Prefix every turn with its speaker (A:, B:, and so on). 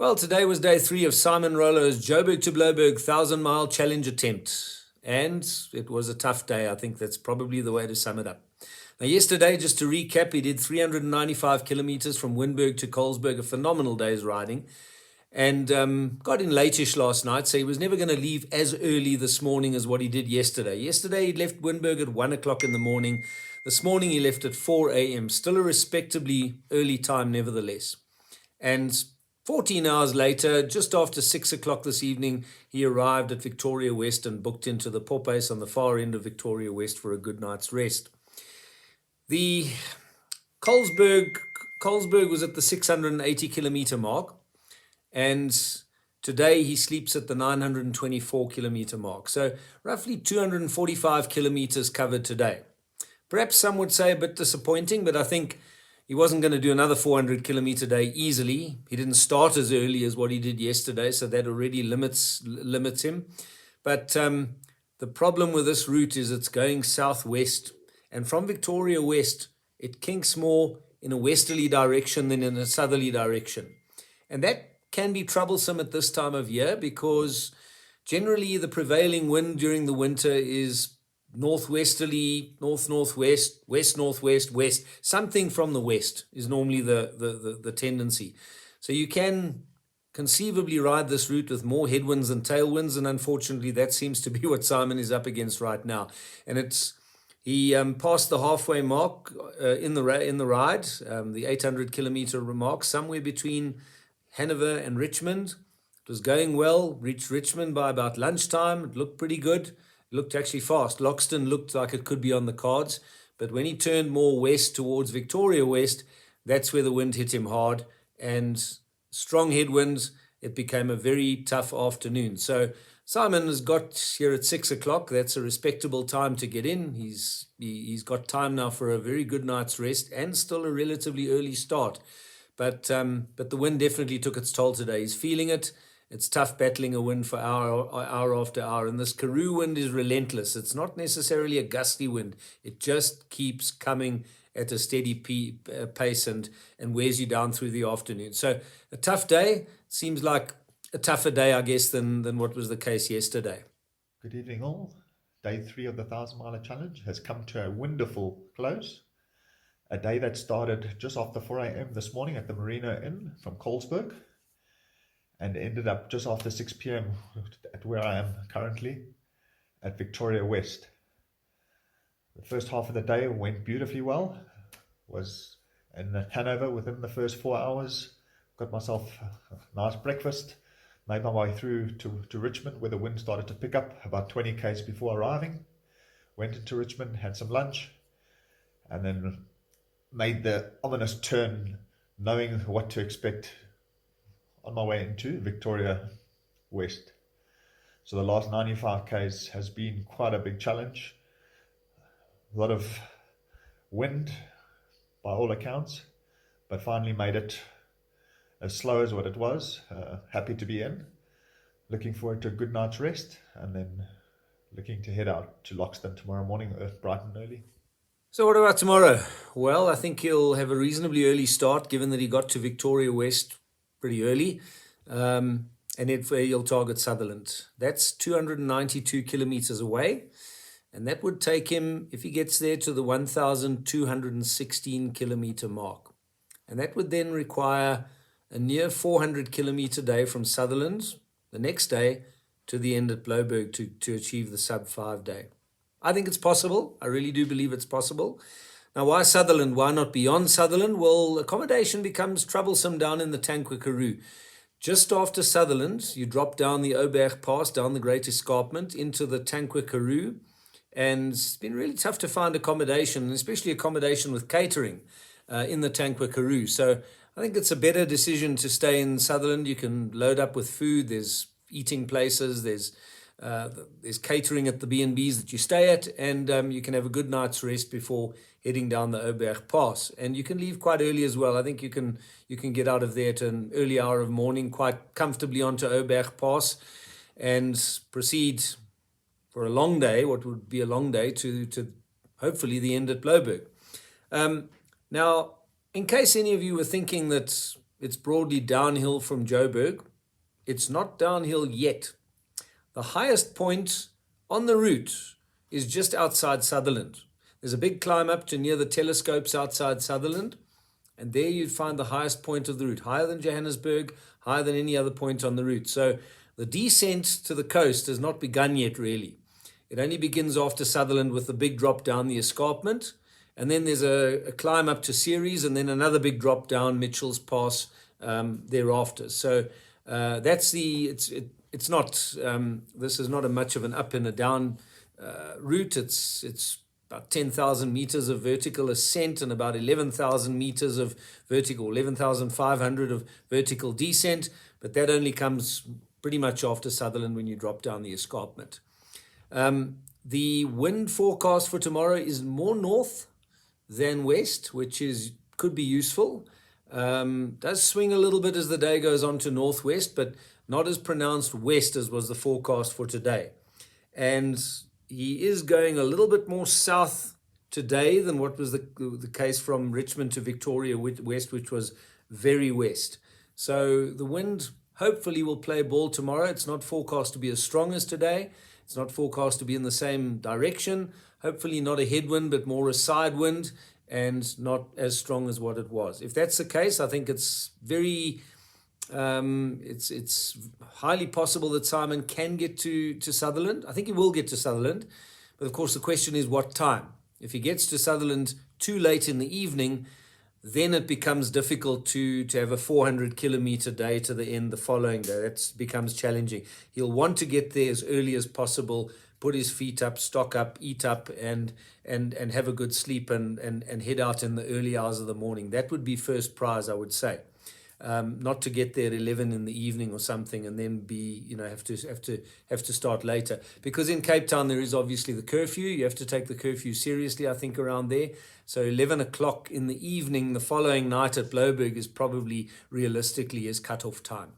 A: Well, today was day 3 of Simon Rollo's Joburg to Blouberg 1,000-mile challenge attempt. And it was a tough day. I think that's probably the way to sum it up. Now, yesterday, just to recap, he did 395 kilometers from Windberg to Colesberg, a phenomenal day's riding. And got in late-ish last night, so he was never going to leave as early this morning as what he did yesterday. Yesterday, he left Windberg at 1 o'clock in the morning. This morning, he left at 4 a.m., still a respectably early time nevertheless. And 14 hours later, just after 6 o'clock this evening, he arrived at Victoria West and booked into the Popeyes on the far end of Victoria West for a good night's rest. The Colesberg was at the 680 kilometer mark, and today he sleeps at the 924 kilometer mark. So roughly 245 kilometers covered today. Perhaps some would say a bit disappointing, but I think he wasn't going to do another 400 kilometer day easily. He didn't start as early as what he did yesterday, so that already limits him. But the problem with this route is it's going southwest, and from Victoria West, it kinks more in a westerly direction than in a southerly direction. And that can be troublesome at this time of year because generally the prevailing wind during the winter is northwesterly, north-northwest, west-northwest, west. Something from the west is normally the tendency. So you can conceivably ride this route with more headwinds than tailwinds, and unfortunately that seems to be what Simon is up against right now. And he passed the halfway mark in the ride, the 800 kilometer mark, somewhere between Hanover and Richmond. It was going well, reached Richmond by about lunchtime. It looked pretty good. It looked actually fast. Loxton looked like it could be on the cards, but when he turned more west towards Victoria West, that's where the wind hit him hard, and strong headwinds. It became a very tough afternoon. So Simon has got here at 6 o'clock. That's a respectable time to get in. He's got time now for a very good night's rest and still a relatively early start. But the wind definitely took its toll today. He's feeling it. It's tough battling a wind for hour after hour. And this Karoo wind is relentless. It's not necessarily a gusty wind. It just keeps coming at a steady pace and wears you down through the afternoon. So a tough day. Seems like a tougher day, I guess, than what was the case yesterday.
B: Good evening all. Day 3 of the 1,000-mile challenge has come to a wonderful close. A day that started just after 4 a.m. this morning at the Marina Inn from Colesberg and ended up just after 6 p.m. at where I am currently at Victoria West. The first half of the day went beautifully well. Was in Hanover within the first 4 hours. Got myself a nice breakfast. Made my way through to Richmond, where the wind started to pick up about 20 k's before arriving. Went into Richmond, had some lunch, and then made the ominous turn, knowing what to expect on my way into Victoria West. So the last 95 k's has been quite a big challenge. A lot of wind by all accounts, but finally made it as slow as what it was. Happy to be in. Looking forward to a good night's rest, and then looking to head out to Loxton tomorrow morning, bright and early.
A: So what about tomorrow? Well, I think he'll have a reasonably early start, given that he got to Victoria West pretty early, and he'll target Sutherland. That's 292 kilometers away, and that would take him, if he gets there, to the 1,216 kilometer mark. And that would then require a near 400 kilometer day from Sutherland the next day to the end at Blouberg to achieve the sub-5 day. I think it's possible. I really do believe it's possible. Now, why Sutherland? Why not beyond Sutherland? Well, accommodation becomes troublesome down in the Tankwa Karoo. Just after Sutherland, you drop down the Blouberg Pass, down the Great Escarpment, into the Tankwa Karoo, and it's been really tough to find accommodation, especially accommodation with catering in the Tankwa Karoo. So I think it's a better decision to stay in Sutherland. You can load up with food. There's eating places. There's catering at the B&Bs that you stay at, and you can have a good night's rest before heading down the Blouberg Pass. And you can leave quite early as well. I think you can get out of there at an early hour of morning quite comfortably onto Blouberg Pass and proceed for a long day, what would be a long day, to hopefully the end at Blouberg. Now, in case any of you were thinking that it's broadly downhill from Joburg. It's not downhill yet. The highest point on the route is just outside Sutherland. There's a big climb up to near the telescopes outside Sutherland, and there you'd find the highest point of the route, higher than Johannesburg, higher than any other point on the route. So the descent to the coast has not begun yet, really. It only begins after Sutherland with the big drop down the escarpment, and then there's a climb up to Ceres, and then another big drop down Mitchell's Pass thereafter. So that's it's not, this is not a much of an up and a down route. It's about 10,000 meters of vertical ascent and about 11,000 meters of vertical, 11,500 of vertical descent, but that only comes pretty much after Sutherland when you drop down the escarpment. The wind forecast for tomorrow is more north than west, which could be useful. Does swing a little bit as the day goes on to northwest, but not as pronounced west as was the forecast for today. And he is going a little bit more south today than what was the case from Richmond to Victoria West, which was very west. So the wind hopefully will play ball tomorrow. It's not forecast to be as strong as today. It's not forecast to be in the same direction. Hopefully not a headwind, but more a side wind, and not as strong as what it was. If that's the case, I think it's very, it's highly possible that Simon can get to Sutherland. I think he will get to Sutherland, but of course the question is what time. If he gets to Sutherland too late in the evening, then it becomes difficult to have a 400-kilometer day to the end the following day. That becomes challenging. He'll want to get there as early as possible, put his feet up, stock up, eat up, and have a good sleep and head out in the early hours of the morning. That would be first prize, I would say. Not to get there at 11 in the evening or something and then have to start later. Because in Cape Town there is obviously the curfew. You have to take the curfew seriously, I think, around there. So 11 o'clock in the evening the following night at Blouberg is probably realistically his cut-off time.